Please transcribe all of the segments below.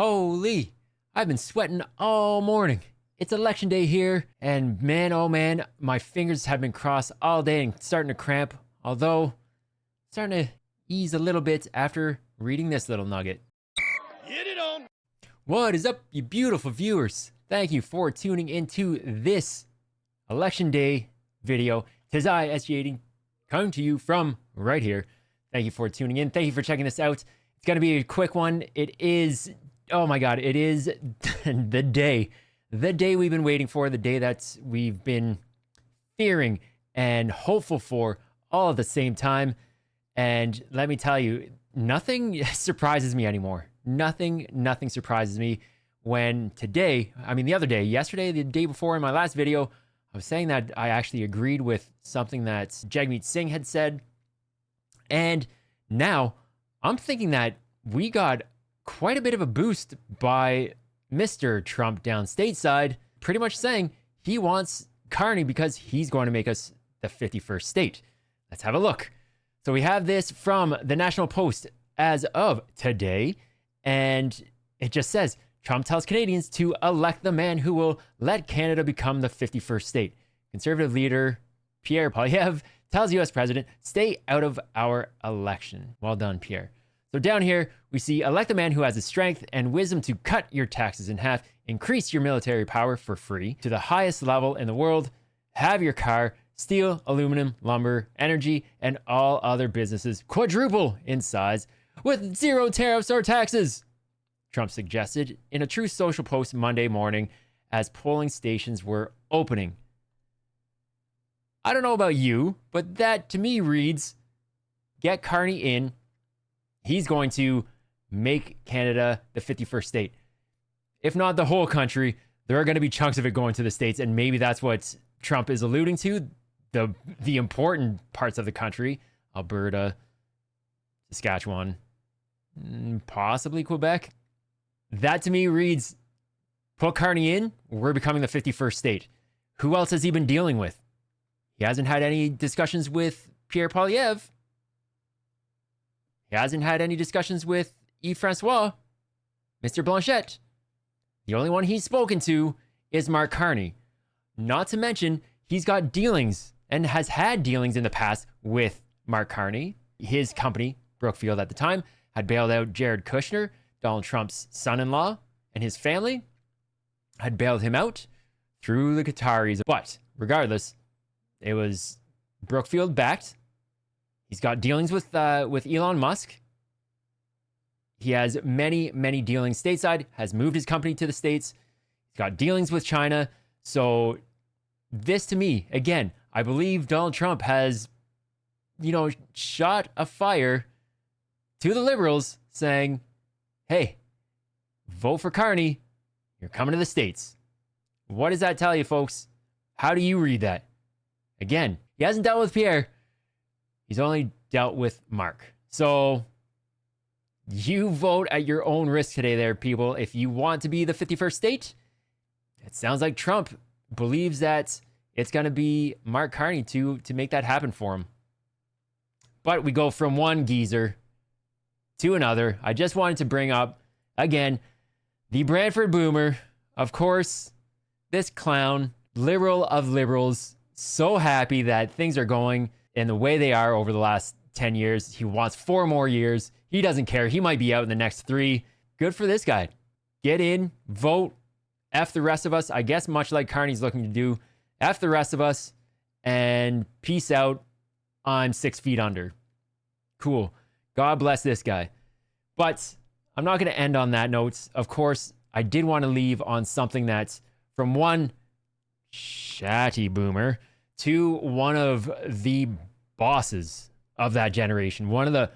Holy, I've been sweating all morning. It's election day here, and man, oh man, my fingers have been crossed all day and starting to cramp, although starting to ease a little bit after reading this little nugget. Get it on. What is up, you beautiful viewers? Thank you for tuning into this election day video. 'Tis I, SG80, coming to you from right here. Thank you for tuning in. Thank you for checking this out. It's going to be a quick one. It is, oh my God, it is the day we've been waiting for, the day that we've been fearing and hopeful for all at the same time. And let me tell you, nothing surprises me anymore. Nothing surprises me when today, I mean the other day, yesterday, the day before in my last video, I was saying that I actually agreed with something that Jagmeet Singh had said. And now I'm thinking that we got quite a bit of a boost by Mr. Trump down stateside, pretty much saying he wants Carney because he's going to make us the 51st state. Let's have a look. So we have this from the National Post as of today, and it just says, Trump tells Canadians to elect the man who will let Canada become the 51st state. Conservative leader Pierre Poilievre tells US President, stay out of our election. Well done, Pierre. So down here, we see elect the man who has the strength and wisdom to cut your taxes in half, increase your military power for free to the highest level in the world, have your car, steel, aluminum, lumber, energy, and all other businesses quadruple in size with zero tariffs or taxes, Trump suggested in a Truth Social post Monday morning as polling stations were opening. I don't know about you, but that to me reads, get Carney in. He's going to make Canada the 51st state. If not the whole country, there are going to be chunks of it going to the states, and maybe that's what Trump is alluding to. The important parts of the country, Alberta, Saskatchewan, possibly Quebec. That to me reads, put Carney in, we're becoming the 51st state. Who else has he been dealing with? He hasn't had any discussions with Pierre Poilievre. He hasn't had any discussions with Yves Francois, Mr. Blanchet. The only one he's spoken to is Mark Carney. Not to mention, he's got dealings and has had dealings in the past with Mark Carney. His company, Brookfield at the time, had bailed out Jared Kushner, Donald Trump's son-in-law, and his family had bailed him out through the Qataris. But regardless, it was Brookfield backed. He's got dealings with Elon Musk. He has many dealings stateside, has moved his company to the States. He's got dealings with China. So this to me, again, I believe Donald Trump has, shot a fire to the liberals saying, hey, vote for Carney. You're coming to the States. What does that tell you, folks? How do you read that? Again, he hasn't dealt with Pierre. He's only dealt with Mark. So you vote at your own risk today there, people. If you want to be the 51st state, it sounds like Trump believes that it's going to be Mark Carney to make that happen for him. But we go from one geezer to another. I just wanted to bring up, again, the Brantford Boomer. Of course, this clown, liberal of liberals, so happy that things are going in the way they are over the last 10 years. He wants 4 more years. He doesn't care. He might be out in the next 3. Good for this guy. Get in, vote, F the rest of us. I guess much like Carney's looking to do. F the rest of us, and peace out. I'm 6 feet under. Cool. God bless this guy. But I'm not going to end on that note. Of course, I did want to leave on something that's from one chatty boomer to one of the bosses of that generation. One of the,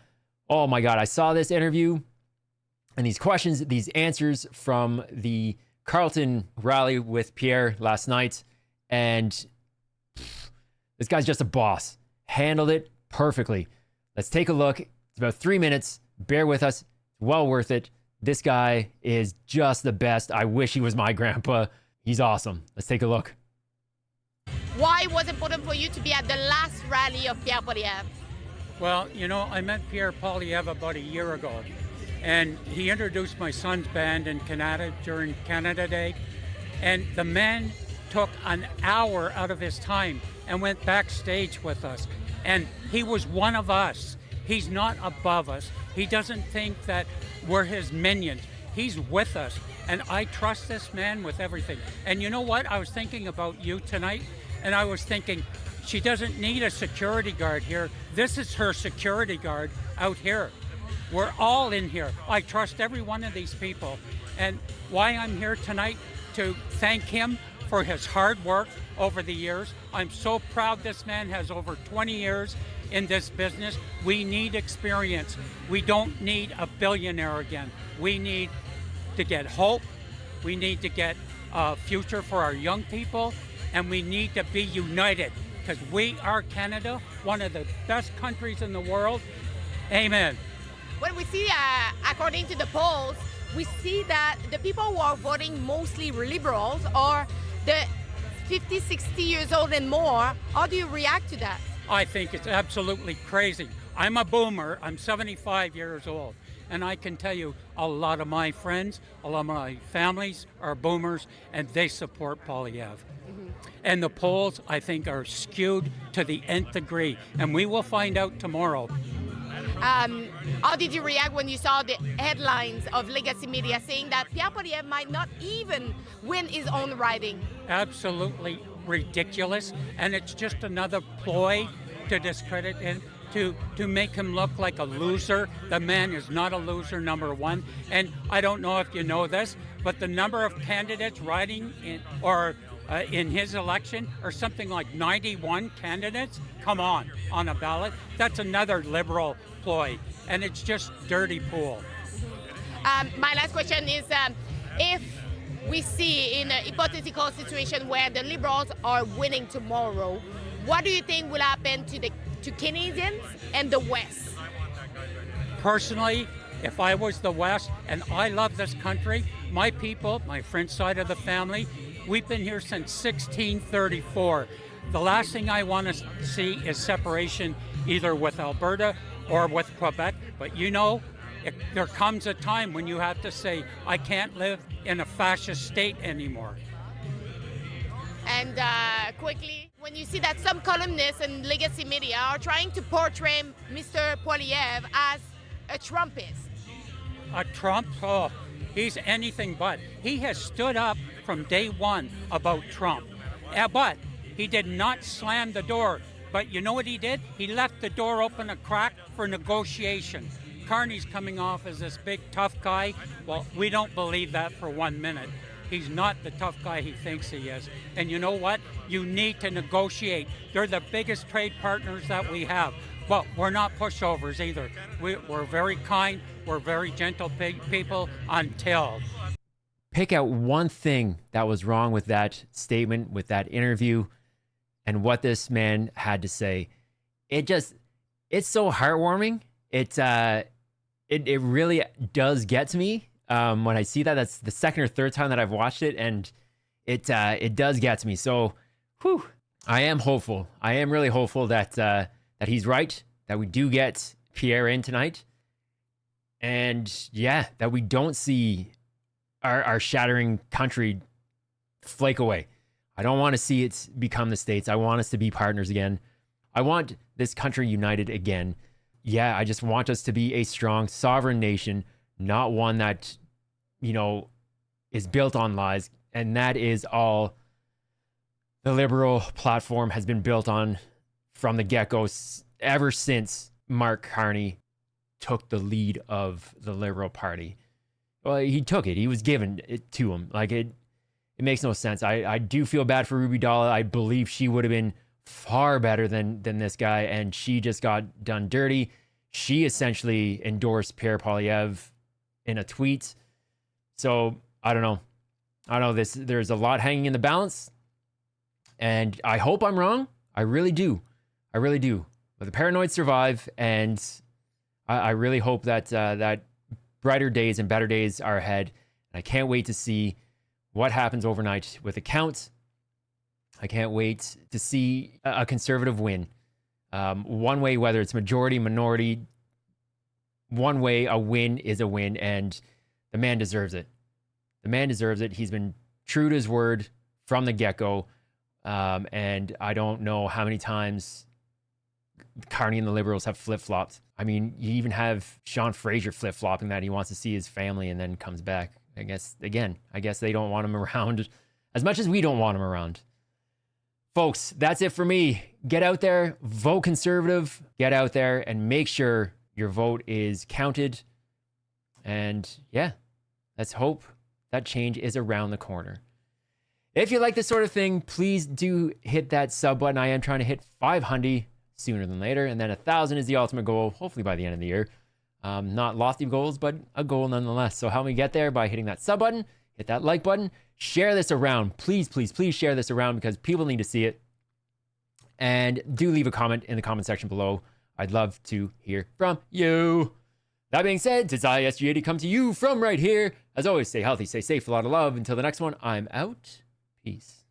oh my God, I saw this interview and these questions, these answers from the Carleton rally with Pierre last night. And this guy's just a boss. Handled it perfectly. Let's take a look. It's about 3 minutes. Bear with us. It's well worth it. This guy is just the best. I wish he was my grandpa. He's awesome. Let's take a look. Why was it important for you to be at the last rally of Pierre Poilievre? Well, I met Pierre Poilievre about a year ago, and he introduced my son's band in Canada during Canada Day, and the man took an hour out of his time and went backstage with us, and he was one of us. He's not above us. He doesn't think that we're his minions. He's with us, and I trust this man with everything. And you know what? I was thinking about you tonight, and I was thinking, she doesn't need a security guard here. This is her security guard out here. We're all in here. I trust every one of these people. And why I'm here tonight, to thank him for his hard work over the years. I'm so proud this man has over 20 years in this business. We need experience. We don't need a billionaire again. We need to get hope. We need to get a future for our young people. And we need to be united, because we are Canada, one of the best countries in the world. Amen. When we see, according to the polls, we see that the people who are voting, mostly liberals, are the 50, 60 years old and more. How do you react to that? I think it's absolutely crazy. I'm a boomer. I'm 75 years old. And I can tell you, a lot of my friends, a lot of my families are boomers, and they support Poilievre. And the polls, I think, are skewed to the nth degree. And we will find out tomorrow. How did you react when you saw the headlines of legacy media saying that Pierre Poilievre might not even win his own riding? Absolutely ridiculous. And it's just another ploy to discredit him, to make him look like a loser. The man is not a loser, number one. And I don't know if you know this, but the number of candidates riding in his election are something like 91 candidates. Come on a ballot. That's another liberal ploy, and it's just dirty pool. My last question is, if we see in a hypothetical situation where the Liberals are winning tomorrow, what do you think will happen to Canadians and the West? Personally, if I was the West, and I love this country, my people, my French side of the family, we've been here since 1634. The last thing I want to see is separation, either with Alberta or with Quebec. But you know, there comes a time when you have to say, I can't live in a fascist state anymore. And quickly, when you see that some columnists and legacy media are trying to portray Mr. Poilievre as a Trumpist. A Trump? Oh, he's anything but. He has stood up from day one about Trump. But he did not slam the door. But you know what he did? He left the door open a crack for negotiation. Carney's coming off as this big tough guy. Well, we don't believe that for 1 minute. He's not the tough guy he thinks he is. And you know what? You need to negotiate. They're the biggest trade partners that we have. But we're not pushovers either. We're very kind. We're very gentle people until. Pick out one thing that was wrong with that statement, with that interview, and what this man had to say. It's so heartwarming. It really does get to me. When I see that, that's the second or third time that I've watched it, and it does get to me. So, I am hopeful. I am really hopeful that he's right, that we do get Pierre in tonight, and yeah, that we don't see our shattering country flake away. I don't want to see it become the States. I want us to be partners again. I want this country united again. Yeah, I just want us to be a strong, sovereign nation, not one that, is built on lies. And that is all the liberal platform has been built on from the get-go, ever since Mark Carney took the lead of the Liberal Party. Well, he took it. He was given it to him. Like, it makes no sense. I do feel bad for Ruby Dalla. I believe she would have been far better than this guy, and she just got done dirty. She essentially endorsed Pierre Poilievre in a tweet. So I don't know. There's a lot hanging in the balance, and I hope I'm wrong. I really do. But the paranoid survive, and I really hope that that brighter days and better days are ahead. And I can't wait to see what happens overnight with the count. I can't wait to see a conservative win. One way, whether it's majority, minority, one way a win is a win, and the man deserves it. The man deserves it. He's been true to his word from the get-go. And I don't know how many times Carney and the Liberals have flip-flopped. I mean, you even have Sean Fraser flip-flopping that he wants to see his family and then comes back. I guess they don't want him around as much as we don't want him around. Folks, that's it for me. Get out there, vote Conservative, get out there and make sure your vote is counted. And yeah, let's hope that change is around the corner. If you like this sort of thing, please do hit that sub button. I am trying to hit 500 sooner than later. And then 1,000 is the ultimate goal, hopefully by the end of the year. Not lofty goals, but a goal nonetheless. So help me get there by hitting that sub button, hit that like button, share this around. Please, please, please share this around because people need to see it. And do leave a comment in the comment section below. I'd love to hear from you. That being said, it's ISG80 come to you from right here. As always, stay healthy, stay safe, a lot of love. Until the next one, I'm out. Peace.